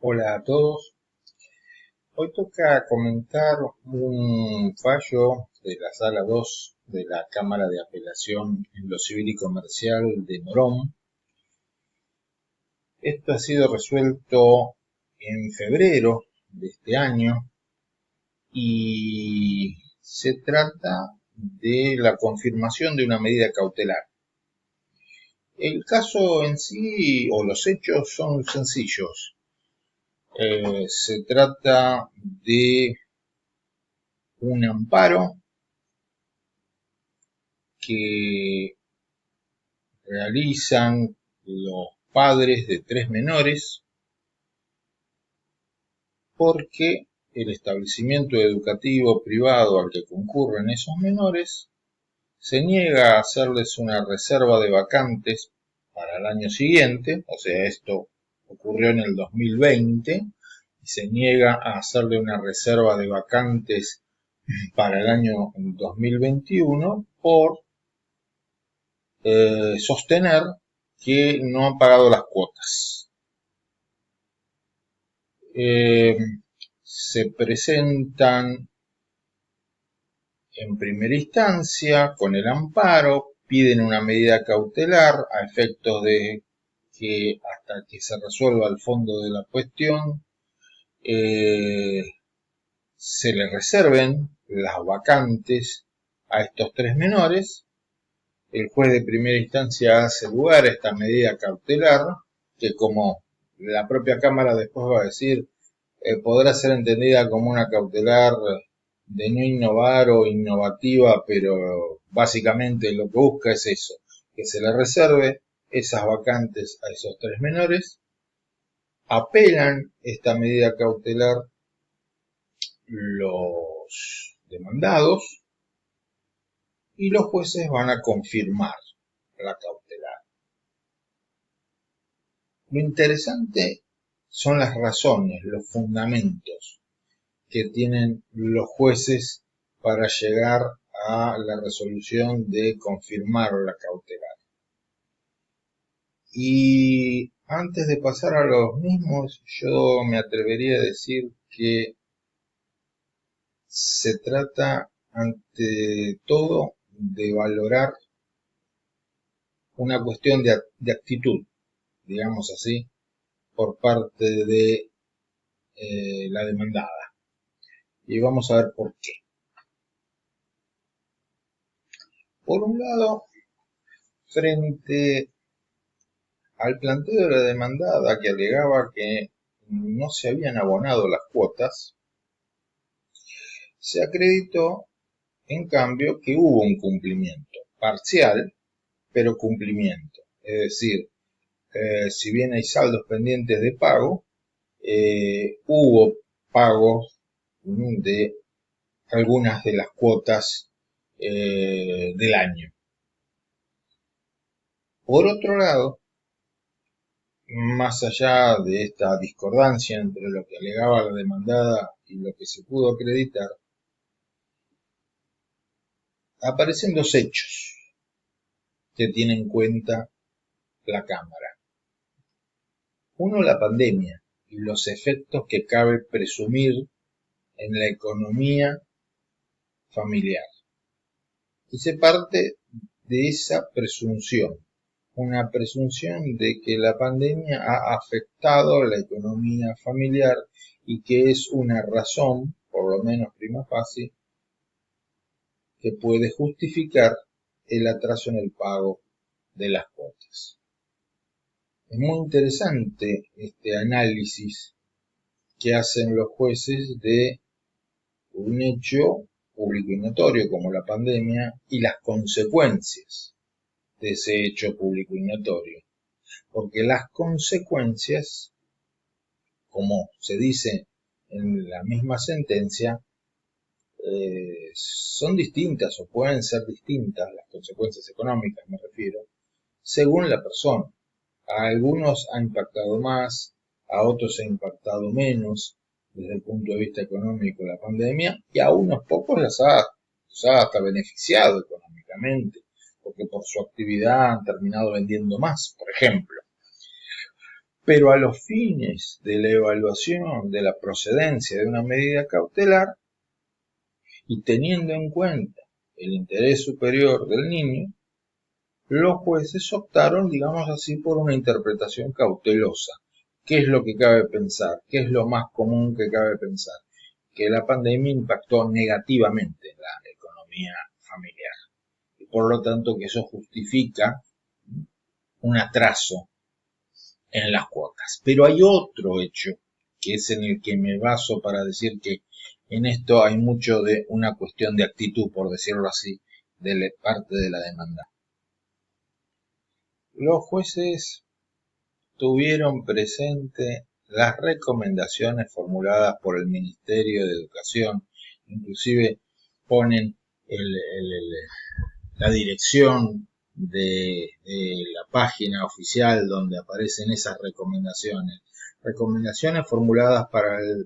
Hola a todos. Hoy toca comentar un fallo de la Sala 2 de la Cámara de Apelación en lo Civil y Comercial de Morón. Esto ha sido resuelto en febrero de este año y se trata de la confirmación de una medida cautelar. El caso en sí, o los hechos, son sencillos. Se trata de un amparo que realizan los padres de tres menores porque el establecimiento educativo privado al que concurren esos menores se niega a hacerles una reserva de vacantes para el año siguiente, o sea, esto ocurrió en el 2020, y se niega a hacerle una reserva de vacantes para el año 2021 por sostener que no han pagado las cuotas. Se presentan en primera instancia con el amparo, piden una medida cautelar a efectos de que hasta que se resuelva el fondo de la cuestión se le reserven las vacantes a estos tres menores. El juez de primera instancia hace lugar a esta medida cautelar, que como la propia Cámara después va a decir, podrá ser entendida como una cautelar de no innovar o innovativa, pero básicamente lo que busca es eso, que se le reserve esas vacantes a esos tres menores. Apelan esta medida cautelar los demandados y los jueces van a confirmar la cautelar. Lo interesante son las razones, los fundamentos que tienen los jueces para llegar a la resolución de confirmar la cautelar. Y antes de pasar a los mismos, yo me atrevería a decir que se trata ante todo de valorar una cuestión de actitud, digamos así, por parte de la demandada. Y vamos a ver por qué. Por un lado, frente al planteo de la demandada que alegaba que no se habían abonado las cuotas, se acreditó, en cambio, que hubo un cumplimiento parcial, pero cumplimiento. Es decir, si bien hay saldos pendientes de pago, hubo pagos de algunas de las cuotas del año. Por otro lado, más allá de esta discordancia entre lo que alegaba la demandada y lo que se pudo acreditar, aparecen dos hechos que tiene en cuenta la Cámara. Uno, la pandemia y los efectos que cabe presumir en la economía familiar. Y se parte de esa presunción, una presunción de que la pandemia ha afectado la economía familiar y que es una razón, por lo menos prima facie, que puede justificar el atraso en el pago de las cuotas. Es muy interesante este análisis que hacen los jueces de un hecho público y notorio como la pandemia y las consecuencias de ese hecho público y notorio. Porque las consecuencias, como se dice en la misma sentencia, son distintas o pueden ser distintas, las consecuencias económicas me refiero, según la persona. A algunos ha impactado más, a otros ha impactado menos desde el punto de vista económico la pandemia, y a unos pocos los ha hasta beneficiado económicamente, porque por su actividad han terminado vendiendo más, por ejemplo. pero a los fines de la evaluación de la procedencia de una medida cautelar y teniendo en cuenta el interés superior del niño, los jueces optaron, digamos así, por una interpretación cautelosa. ¿Qué es lo que cabe pensar? ¿Qué es lo más común que cabe pensar? Que la pandemia impactó negativamente en la economía familiar y por lo tanto que eso justifica un atraso en las cuotas. Pero hay otro hecho que es en el que me baso para decir que en esto hay mucho de una cuestión de actitud, por decirlo así, de parte de la demanda. Los jueces tuvieron presente las recomendaciones formuladas por el Ministerio de Educación, inclusive ponen la dirección de la página oficial donde aparecen esas recomendaciones formuladas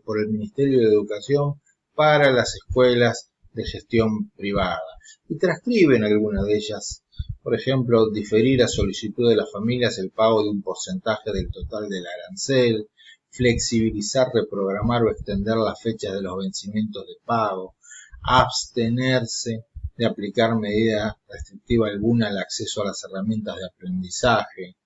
por el Ministerio de Educación para las escuelas de gestión privada, y transcriben algunas de ellas. Por ejemplo, diferir a solicitud de las familias el pago de un porcentaje del total del arancel, flexibilizar, reprogramar o extender las fechas de los vencimientos de pago, abstenerse de aplicar medida restrictiva alguna al acceso a las herramientas de aprendizaje,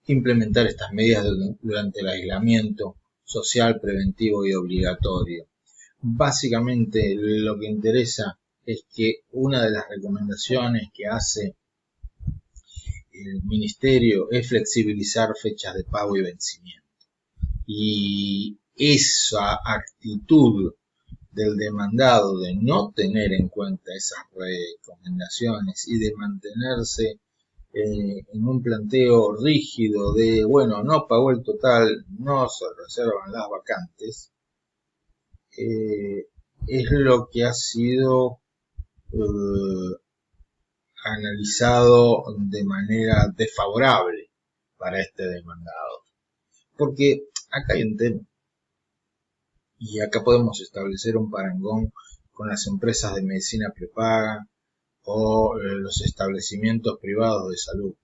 implementar estas medidas durante el aislamiento social, preventivo y obligatorio. Básicamente lo que interesa es que una de las recomendaciones que hace el Ministerio es flexibilizar fechas de pago y vencimiento. Y esa actitud del demandado de no tener en cuenta esas recomendaciones y de mantenerse en un planteo rígido de, bueno, no pagó el total, no se reservan las vacantes, es lo que ha sido analizado de manera desfavorable para este demandado. Porque acá hay un tema, y acá podemos establecer un parangón con las empresas de medicina prepaga o los establecimientos privados de salud.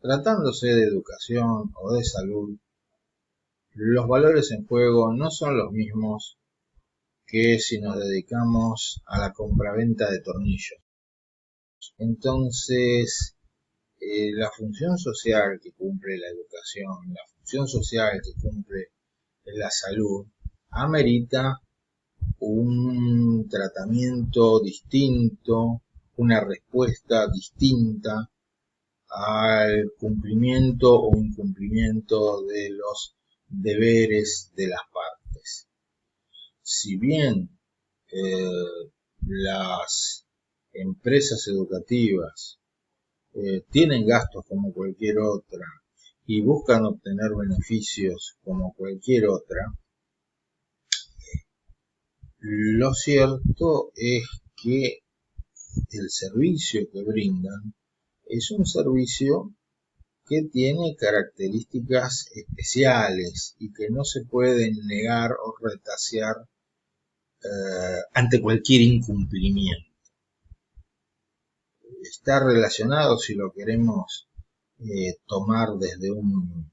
Tratándose de educación o de salud, los valores en juego no son los mismos que si nos dedicamos a la compraventa de tornillos. Entonces, la función social que cumple la educación, la función social que cumple la salud, amerita un tratamiento distinto, una respuesta distinta al cumplimiento o incumplimiento de los deberes de las partes. Si bien las empresas educativas tienen gastos como cualquier otra y buscan obtener beneficios como cualquier otra, lo cierto es que el servicio que brindan es un servicio que tiene características especiales y que no se pueden negar o retasear ante cualquier incumplimiento. Está relacionado, si lo queremos tomar desde un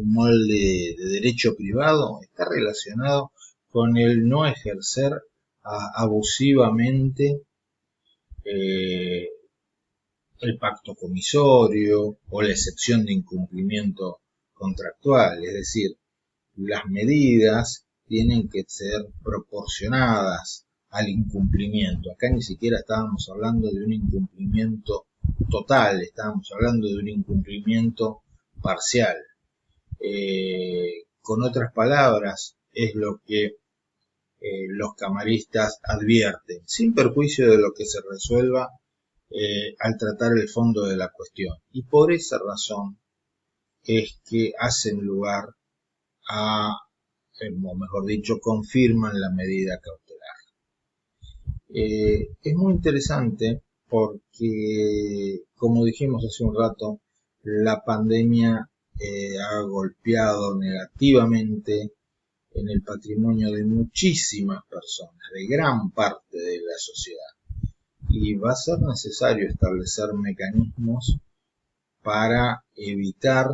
molde de derecho privado, está relacionado con el no ejercer abusivamente el pacto comisorio o la excepción de incumplimiento contractual, es decir, las medidas tienen que ser proporcionadas al incumplimiento. Acá ni siquiera estábamos hablando de un incumplimiento total, estábamos hablando de un incumplimiento parcial. Con otras palabras, es lo que los camaristas advierten, sin perjuicio de lo que se resuelva al tratar el fondo de la cuestión. Y por esa razón es que hacen lugar a, o mejor dicho, confirman la medida cautelar. Es muy interesante porque, como dijimos hace un rato, la pandemia ha golpeado negativamente en el patrimonio de muchísimas personas, de gran parte de la sociedad. Y va a ser necesario establecer mecanismos para evitar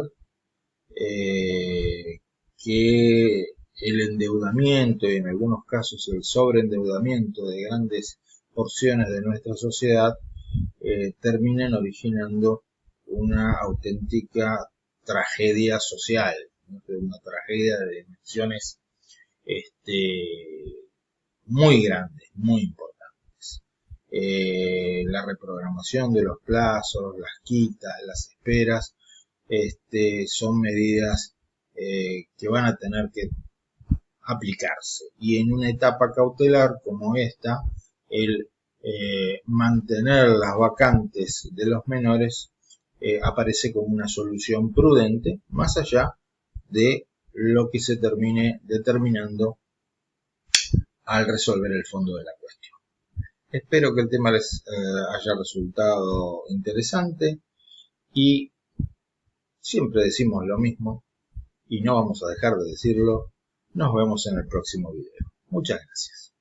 que el endeudamiento y en algunos casos el sobreendeudamiento de grandes porciones de nuestra sociedad terminen originando una auténtica tragedia social, ¿no? Una tragedia de dimensiones muy grandes, muy importantes. La reprogramación de los plazos, las quitas, las esperas, son medidas que van a tener que aplicarse. Y en una etapa cautelar como esta, el mantener las vacantes de los menores aparece como una solución prudente, más allá de lo que se termine determinando al resolver el fondo de la cuestión. Espero que el tema les haya resultado interesante y siempre decimos lo mismo y no vamos a dejar de decirlo. Nos vemos en el próximo video. Muchas gracias.